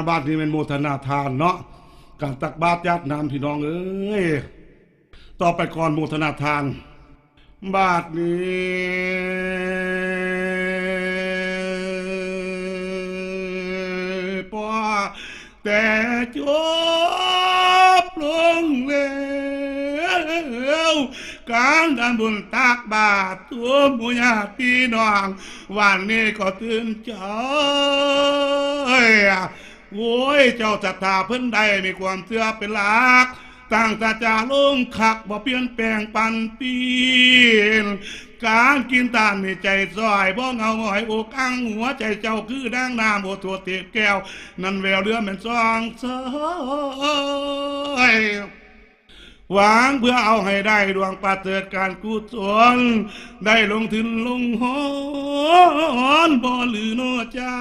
บาทนี้เป็นโมทนาทานเนาะการตักบาตรญาตินามพี่น้องเอ้ยต่อไปก่อนโมทนาทานบาทนี้พอแต่จบลงแล้วการทำบุญตักบาตรตัวมุญาพี่น้องวันนี้ก็ตื่นใจโอ้ยเจ้าศรัทธาเพิ่นใดมีความเชื่อเป็นหลักตั้งแต่จะลงขักบ่เปลี่ยนแปลงปันปีนการกินตามในใจซอยบ่เงาหอยอกอังหัวใจเจ้าคือดังน้ำโอทัวเตียแก้วนั่นแววเรือเหมือนซองซอยหวังเพื่อเอาให้ได้ดวงประเสริฐการกุศลได้ลงถึงลงหอนบ่หรือโนเจ้า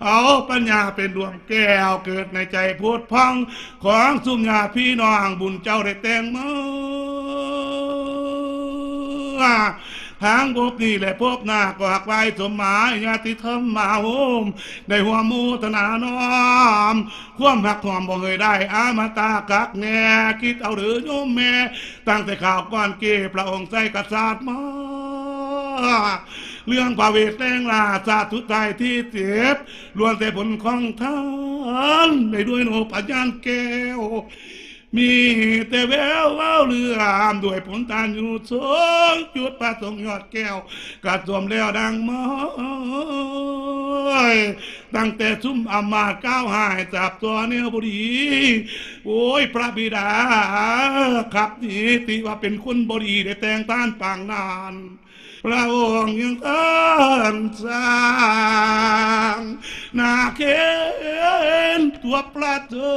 เอาปัญญาเป็นดวงแก้วเกิดในใจพุทธพังของสุญญาพี่น้องบุญเจ้าได้แต่งมาทางพบนี่แหละพบหน้าก็หักไว้สมหมายญาติธรรมมาโฮมได้หัวมูตนาน้อมความหักความบ่เคยได้อามาตากักแน่คิดเอาหรือโยมแม่ตั้งแต่ข่าวก่อนเก็บพระองค์ใส่กษัตริย์มาเรื่องพระเวทแรงลาศาสตร์ทุตายที่เจ็บล้วนแต่ผลของท่านได้ด้วยโนปัญญาแก้วมีแต่แววเว้าเรือด้วยผลตาอยู่สองจุดประสงค์ยอดแก้วกัดสวมแล้วดังมอยตั้งแต่ซุ้มอามาตย์ก้าวหายจับตัวเนื้อบุรีโอ้ยพระบิดาครับนี่ติว่าเป็นคนบดีได้แต่งต้านปางนานพระองค์ยังท่านสร้างนาเคนตัวประเสริ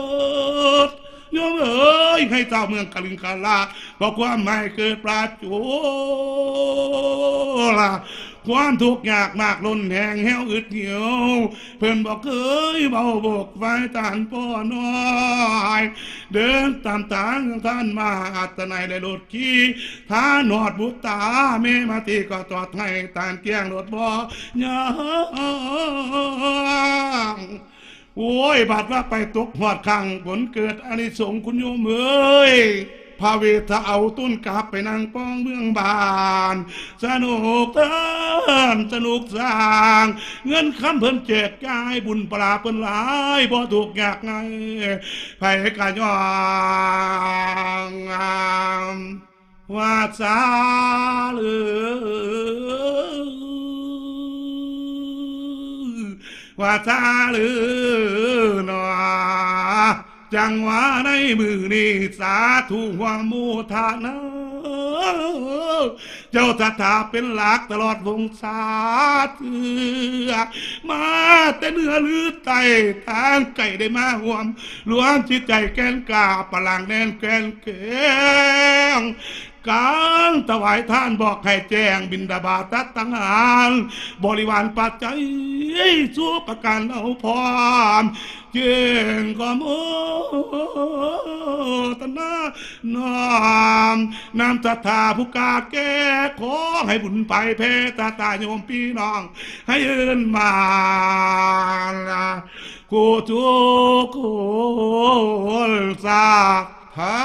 ฐโยมเอ๋ยให้เจ้าเมืองกลิงกาลาเพราะความไม่เกิดประโยชน์ความทุกข์ยากมากล้นแห่งแห้วอึดเหี่ยวเพิ่นบอกเคยเบาบกไฟตานป้อน้อยเดินตามทางท่านมาอัตนายได้รถขี่ท่านหนอดบุตตาเมมาตีก็ตอดให้ตานเกียงรถบ่ยังโอ้ยบาดว่าไปตกหอดขังผลเกิดอานิสงส์คุณโยมเอ้ยพาเวทเอาต้นกาบไปนั่งป้องเมืองบานสนุกเต้นสนุกสร้างเงินคำเพิ่นแจกจ่ายบุญปลาเพิ่นหลายบ่ถูกยากไงไผกะยองว่าสาว่าซาลือหนอจังหวะในมือนี้สาธุหวังมูทานะเจ้าศรัทธาเป็นหลักตลอดวงศามาแต่เนื้อลือไตทางไก่ได้มาห่วมรวมจิตใจแกนกาพลังแน่นแกนเกงการถวายท่านบอกให้แจ้งบิณฑบาตตั้งหานบริวารปัจจัยสู้ประการเอาพร้อมเจียงก็โมตนาน้อมนำศรัทธาผู้กาแก่ขอให้บุญไปเพตตาโยมพี่น้องให้เอินมากูทุกคนสักทา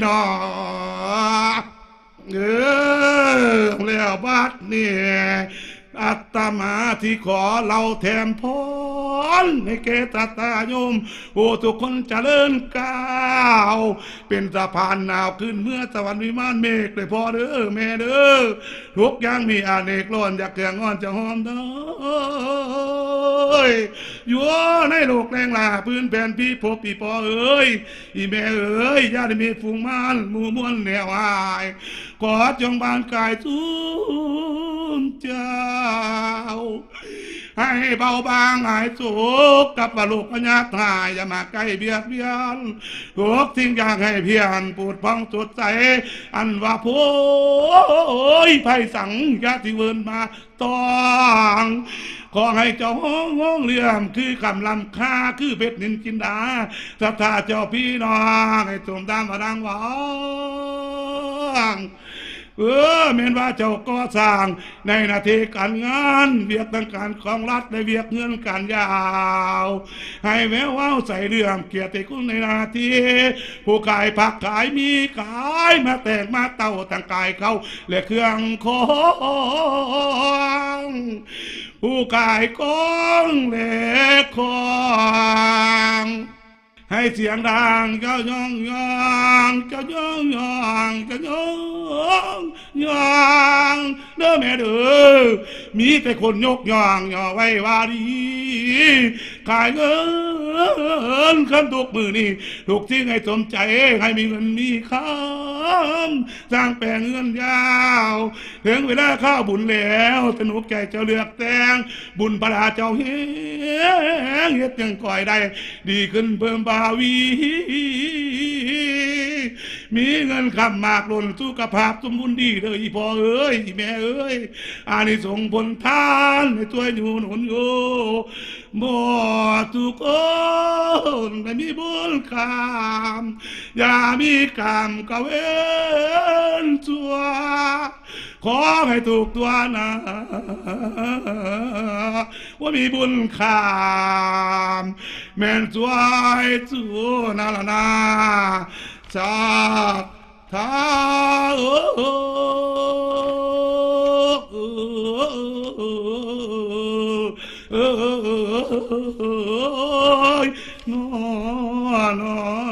หนอแล้วบัดเนี่ยอัตมาที่ขอเราแถมพรให้แก่ตาตาโยมโอ้ทุกคนเจริญก้าวเป็นสะพานนาวขึ้นเมื่อสวรรค์วิมานเมฆเลยพอเด้อแม่เด้อทุกอย่างมีอาเนกล้นอยากเกลืองอ่อนจะหอมเด้ออยู่ในโลกแรงลาพื้นแผ่นพี่พบพี่ปอเอ้ยอีแม่เอ้ยญาติมีฝูงมานหมู่มวลแนวหายกอดจงบานกายทุนเจ้า ให้เบาบางหายสุขกับว่าลูกพญาตายอย่ามาใกล้เบียดเบียนทุกสิ่งอย่างให้เพียรปูดพองสดใสอันว่าโพยไผ่สังยาที่เวินมาต้องขอให้เจ้าห้องเลื่อมคือคำลำค่าคือเพชรนินจินดาศรัทธาเจ้าพี่น้องให้สมตามมาดังหวังแม้นว่าเจ้าก็สร้างในนาทีการงานเวียกต่างการของรัฐในเวียกเงินการยาวให้แววว้าวใส่เรื่องเกียรติคุณในนาทีผู้ขายผักขายมีขายมาแต่งมาเต่าต่างกายเขาและเครื่องของผู้ขายกองและของให้เสียงดังเจ้าย่องย่องเจ้าย่องย่องเจ้าย่องย่องเด้อแม่เด้อมีแต่คนยกย่องย่อไว้ว่าดีขายเงินขั้นทุกมือนี่ถูกทิ้งให้สมใจให้มีเงินมีคำสร้างแปลงเงินยาวถึงเวลาข้าวบุญแล้วสนุกใจเจ้าเลือกแต่งบุญพระราเจ้าเฮ็ดยังก่อยได้ดีขึ้นเพิ่มบาวีมีเงินคำมากล้นสุขภาพสมบูรณ์ดีเลยอีพ่อเอ้ยอีแม่เอ้ยอานิสงส์ผลทานในตัวอยู่หนุนโยบ่ทุกคนไม่มีบุญคำอย่ามีกรรมกเวนชัวขอให้ถูกตัวนะว่ามีบุญคำแม่นสวยจูนาละนาจากท้านอน